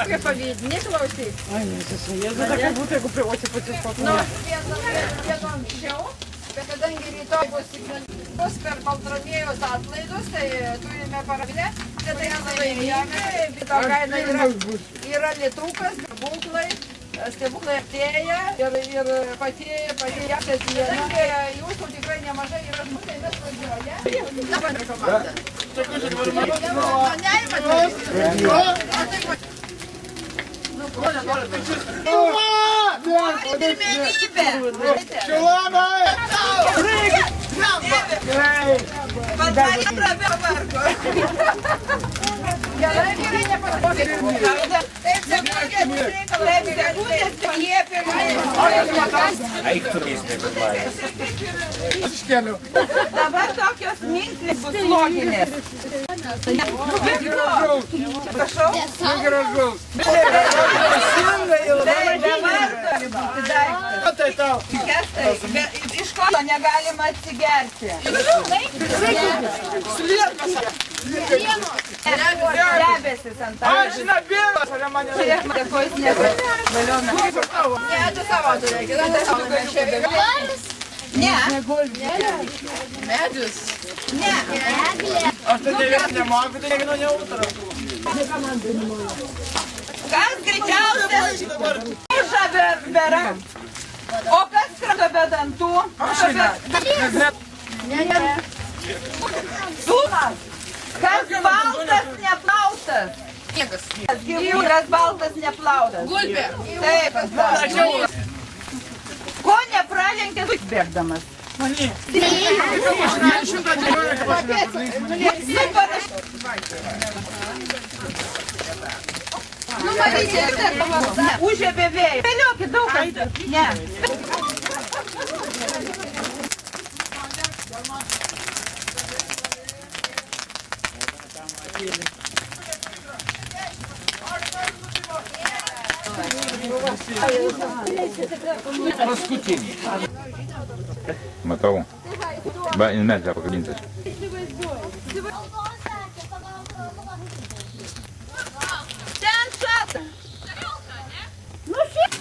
Kaip pavydinė klausyk. Ai, nesusijęs, jėzu, tokia būtų, jeigu privosi pasiskotų. Nu, vienu anksčiau, bet kadangi rytoj bus per Baltramėjos atlaidus, tai turime parabilę, tai atlaidėjame, bito kaina yra litukas, būklai, stebuklai artėja ir patėja diena. Jūsų tikrai nemažai yra žmonių, mes važiuoja. Dabar komanda. Gerai, vyrai nepasakė. Taip, dabar tokios mintys bus loginės. Prašau? Negražaus. Iš ko negalima atsigerti? Debesis ant tavęs. Aš nebėlas, ar mane Dėkojus nebaliona. Ne, tu savo turėk, tu savo turėk. Ne. Medžius. Ne. Aš tai nevės nemoku, tai neginu neutarą. Kas greičiausias muša be rankų? O kas skrenda be dantų? Sūnas. Kas baltas neplautas? Niekas. Gyvūnas baltas neplautas. Gulbė. Taip. Ko nepralenkė bėgdamas? Nu, matyti, Užėbė vėjai. Peliokit daug kas. Ne. Paskutinį. Matau. Va, ir mes ją pakabintis. Ten šata. Nu šiaip.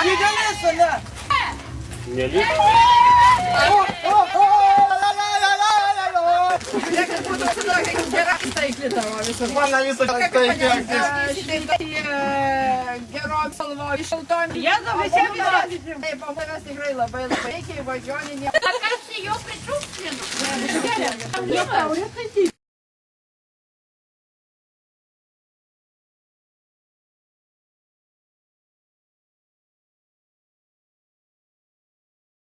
Ani galėsiu, ne? Žiūrėkit, būtų sudokia, gerai taiklydavo visą. Mane visą taikė. Gerom salvom šiltom. Jėzu, visiems įrodysim. Taip, o manęs tikrai labai reikia į važioninį. Kas jau pritrūkslino?